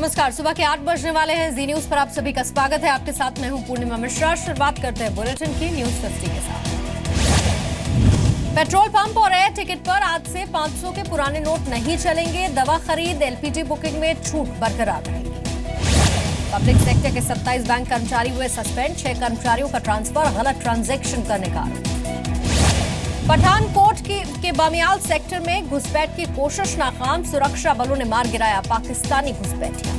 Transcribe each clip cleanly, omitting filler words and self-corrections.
नमस्कार, सुबह के 8 बजने वाले हैं। जी न्यूज पर आप सभी का स्वागत है। आपके साथ मैं हूं पूर्णिमा मिश्रा। शुरुआत करते हैं बुलेटिन की न्यूज 50 के साथ। पेट्रोल पंप और एयर टिकट पर आज से 500 के पुराने नोट नहीं चलेंगे। दवा खरीद, एलपीजी बुकिंग में छूट बरकरार रहेगी। पब्लिक सेक्टर के 27 बैंक कर्मचारी हुए सस्पेंड। 6 कर्मचारियों का ट्रांसफर गलत ट्रांजैक्शन करने का आरोप। पठानकोट के बामियाल सेक्टर में घुसपैठ की कोशिश नाकाम। सुरक्षा बलों ने मार गिराया पाकिस्तानी घुसपैठिया।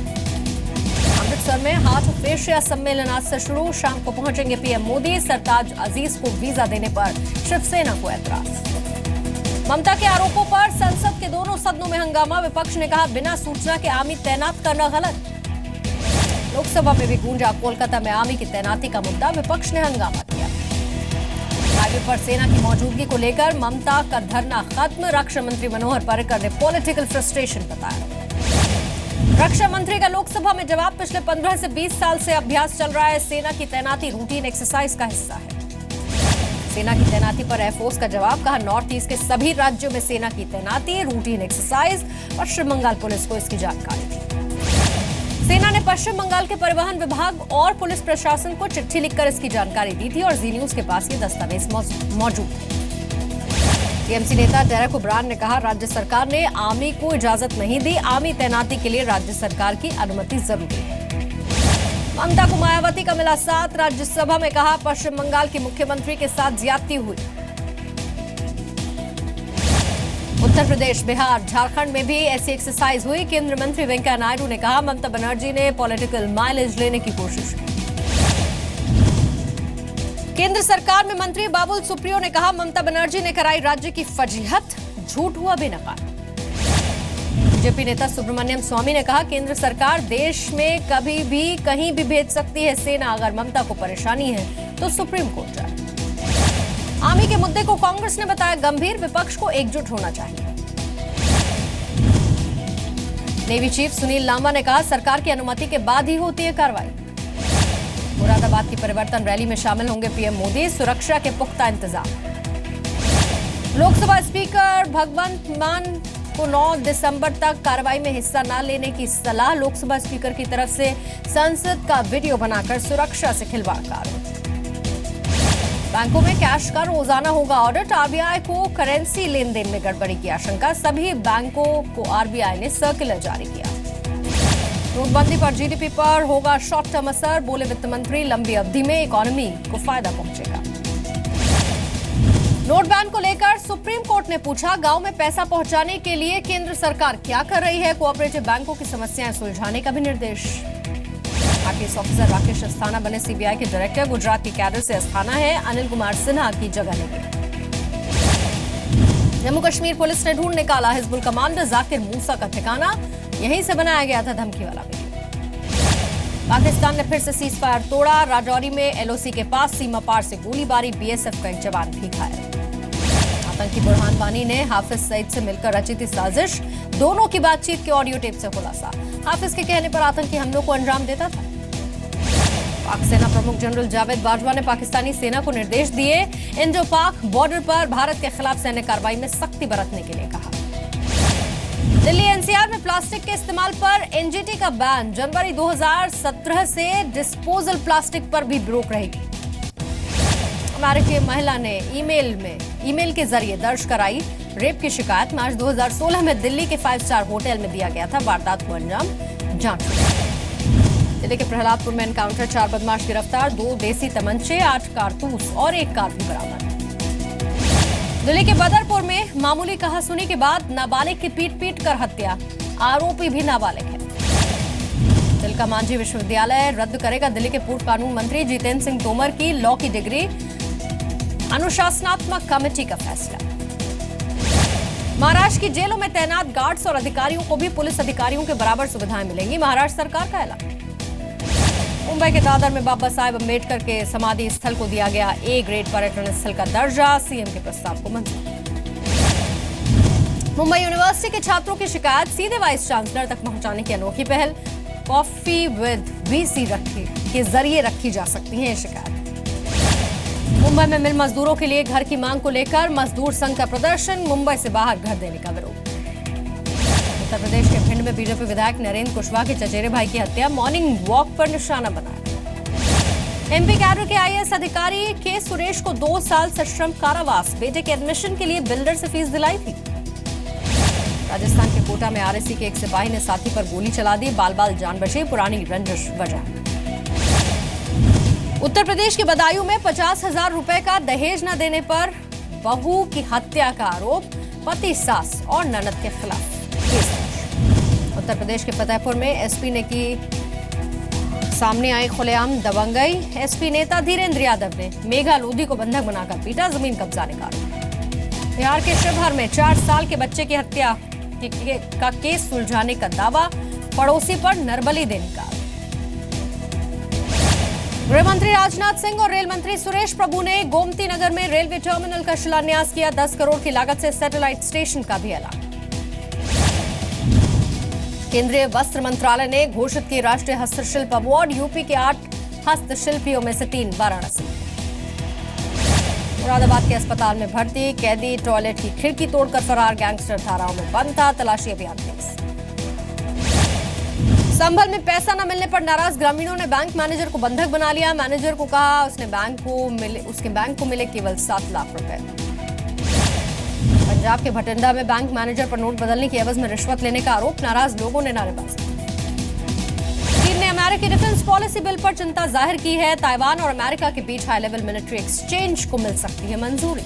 अमृतसर में हार्ट ऑफ एशिया सम्मेलन आज से शुरू। शाम को पहुंचेंगे पीएम मोदी। सरताज अजीज को वीजा देने पर शिवसेना को ऐतराज। ममता के आरोपों पर संसद के दोनों सदनों में हंगामा। विपक्ष ने कहा बिना सूचना के आर्मी तैनात करना गलत। लोकसभा में भी गूंजा कोलकाता में आर्मी की तैनाती का मुद्दा। विपक्ष ने हंगामा किया। हाईवे पर सेना की मौजूदगी को लेकर ममता का धरना खत्म। रक्षा मंत्री मनोहर पर्रिकर ने पॉलिटिकल फ्रस्ट्रेशन बताया। रक्षा मंत्री का लोकसभा में जवाब। पिछले 15 से 20 साल से अभ्यास चल रहा है। सेना की तैनाती रूटीन एक्सरसाइज का हिस्सा है। सेना की तैनाती पर एयरफोर्स का जवाब। कहा नॉर्थ ईस्ट के सभी राज्यों में सेना की तैनाती रूटीन एक्सरसाइज। पश्चिम बंगाल पुलिस को इसकी जानकारी थी। सेना ने पश्चिम बंगाल के परिवहन विभाग और पुलिस प्रशासन को चिट्ठी लिखकर इसकी जानकारी दी थी और जी न्यूज के पास ये दस्तावेज मौजूद है। टीएमसी नेता डेरेक ओब्रायन ने कहा राज्य सरकार ने आर्मी को इजाजत नहीं दी। आर्मी तैनाती के लिए राज्य सरकार की अनुमति जरूरी है। ममता को मायावती का मिला साथ। राज्यसभा में कहा पश्चिम बंगाल के मुख्यमंत्री के साथ ज्यादती हुई। उत्तर प्रदेश, बिहार, झारखंड में भी ऐसी एक्सरसाइज हुई। केंद्रीय मंत्री वेंकैया नायडू ने कहा ममता बनर्जी ने पॉलिटिकल माइलेज लेने की कोशिश की। केंद्र सरकार में मंत्री बाबुल सुप्रियो ने कहा ममता बनर्जी ने कराई राज्य की फजीहत, झूठ हुआ बेनकाब। बीजेपी नेता सुब्रमण्यम स्वामी ने कहा केंद्र सरकार देश में कभी भी कहीं भी भेज सकती है सेना। अगर ममता को परेशानी है तो सुप्रीम कोर्ट जाए। आर्मी के मुद्दे को कांग्रेस ने बताया गंभीर। विपक्ष को एकजुट होना चाहिए। नेवी चीफ सुनील लांबा ने कहा सरकार की अनुमति के बाद ही होती है कार्रवाई। मुरादाबाद की परिवर्तन रैली में शामिल होंगे पीएम मोदी। सुरक्षा के पुख्ता इंतजाम। लोकसभा स्पीकर भगवंत मान को 9 दिसंबर तक कार्रवाई में हिस्सा न लेने की सलाह। लोकसभा स्पीकर की तरफ से संसद का वीडियो बनाकर सुरक्षा से खिलवाड़ का आरोप। बैंकों में कैश का रोजाना होगा ऑडिट। आरबीआई को करेंसी लेन देन में गड़बड़ी की आशंका। सभी बैंकों को आरबीआई ने सर्कुलर जारी किया। नोटबंदी पर जीडीपी पर होगा शॉर्ट टर्म असर। बोले वित्त मंत्री लंबी अवधि में इकोनॉमी को फायदा पहुंचेगा। नोट बैन को लेकर सुप्रीम कोर्ट ने पूछा गांव में पैसा पहुंचाने के लिए केंद्र सरकार क्या कर रही है। कोऑपरेटिव बैंकों की समस्याएं सुलझाने का भी निर्देश। आईपीएस ऑफिसर राकेश अस्थाना बने सीबीआई के डायरेक्टर। गुजरात की कैडर से अस्थाना है अनिल कुमार सिन्हा की जगह लेंगे। जम्मू कश्मीर पुलिस ने ढूंढ निकाला हिजबुल कमांडर जाकिर मूसा का ठिकाना। यहीं से बनाया गया था धमकी वाला वीडियो। पाकिस्तान ने फिर से सीज फायर तोड़ा। राजौरी में एलओसी के पास सीमा पार से गोलीबारी। बीएसएफ का एक जवान भी घायल। आतंकी बुरहान वानी ने हाफिज सईद से मिलकर रची थी साजिश। दोनों की बातचीत के ऑडियो टेप से खुलासा। हाफिज के कहने पर आतंकी हमलों को अंजाम देता था। पाक सेना प्रमुख जनरल जावेद बाजवा ने पाकिस्तानी सेना को निर्देश दिए। इंडो पाक बॉर्डर पर भारत के खिलाफ सैन्य कार्रवाई में सख्ती बरतने के लिए कहा। दिल्ली एनसीआर में प्लास्टिक के इस्तेमाल पर एनजीटी का बैन। जनवरी 2017 से डिस्पोजल प्लास्टिक पर भी रोक रहेगी। अमेरिकी महिला ने ईमेल के जरिए दर्ज कराई रेप की शिकायत। मार्च 2016 में दिल्ली के 5 स्टार होटल में दिया गया था वारदात को अंजाम। जांच दिल्ली के प्रहलादपुर में एनकाउंटर। 4 बदमाश गिरफ्तार। 2 देसी तमंचे, 8 कारतूस और 1 कार भी बरामद। दिल्ली के बदरपुर में मामूली कहासुनी के बाद नाबालिग की पीट कर हत्या। आरोपी भी नाबालिग है। तिलका मांझी विश्वविद्यालय रद्द करेगा दिल्ली के पूर्व कानून मंत्री जितेंद्र सिंह तोमर की लॉ की डिग्री। अनुशासनात्मक कमेटी का फैसला। महाराष्ट्र की जेलों में तैनात गार्ड्स और अधिकारियों को भी पुलिस अधिकारियों के बराबर सुविधाएं मिलेंगी। महाराष्ट्र सरकार का ऐलान। मुंबई के दादर में बाबा साहेब अम्बेडकर के समाधि स्थल को दिया गया ए ग्रेड पर्यटन स्थल का दर्जा। सीएम के प्रस्ताव को मंजूरी। मुंबई यूनिवर्सिटी के छात्रों की शिकायत सीधे वाइस चांसलर तक पहुंचाने की अनोखी पहल। कॉफी विद वीसी के जरिए रखी जा सकती है शिकायत। मुंबई में मिल मजदूरों के लिए घर की मांग को लेकर मजदूर संघ का प्रदर्शन। मुंबई से बाहर घर देने का विरोध। उत्तर प्रदेश के भिंड में बीजेपी विधायक नरेंद्र कुशवाहा के चचेरे भाई की हत्या मॉर्निंग वॉक पर निशाना बनाया। एमपी कैडर के आईएएस अधिकारी के सुरेश को 2 साल सश्रम कारावास, बेटे के एडमिशन के लिए बिल्डर से फीस दिलाई थी। राजस्थान के कोटा में आरएसी के एक सिपाही ने साथी पर गोली चला दी, बाल बाल जान बची, पुरानी रंजिश वजह। उत्तर प्रदेश के बदायूं में 50,000 रुपए का दहेज न देने पर बहू की हत्या का आरोप, पति, सास और ननद के खिलाफ केस दर्ज। उत्तर प्रदेश के फतेहपुर में एसपी ने की सामने आई खुलेआम दबंगई। एसपी नेता धीरेन्द्र यादव ने मेघा लोधी को बंधक बनाकर पीटा, जमीन कब्जाने का आरोप। बिहार के शिवहर में 4 साल के बच्चे की हत्या का केस सुलझाने का दावा, पड़ोसी पर नरबली देने का। गृह मंत्री राजनाथ सिंह और रेल मंत्री सुरेश प्रभु ने गोमती नगर में रेलवे टर्मिनल का शिलान्यास किया। 10 करोड़ की लागत से सैटेलाइट स्टेशन का भी ऐलान। केंद्रीय वस्त्र मंत्रालय ने घोषित की राष्ट्रीय हस्तशिल्प अवार्ड, यूपी के 8 हस्तशिल्पियों में से 3 वाराणसी। मुरादाबाद के अस्पताल में भर्ती कैदी टॉयलेट की खिड़की तोड़कर फरार, गैंगस्टर धाराओं में बंद था, तलाशी अभियान तेज। संभल में पैसा न मिलने पर नाराज ग्रामीणों ने बैंक मैनेजर को बंधक बना लिया। मैनेजर को कहा उसके बैंक को मिले केवल 7 लाख रुपए। पंजाब के भटिंडा में बैंक मैनेजर पर नोट बदलने की एवज में रिश्वत लेने का आरोप, नाराज लोगों ने नारेबाजी। चीन ने अमेरिकी डिफेंस पॉलिसी बिल पर चिंता जाहिर की है। ताइवान और अमेरिका के बीच हाई लेवल मिलिट्री एक्सचेंज को मिल सकती है मंजूरी।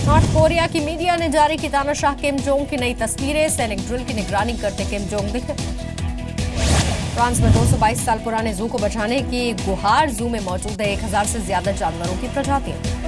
नॉर्थ कोरिया की मीडिया ने जारी की तानाशाह किम जोंग की नई तस्वीरें, सैनिक ड्रिल की निगरानी करते किम जोंग दिखे। फ्रांस में 222 साल पुराने जू को बचाने की गुहार, जू में मौजूद है 1000 से ज्यादा जानवरों की प्रजातियां।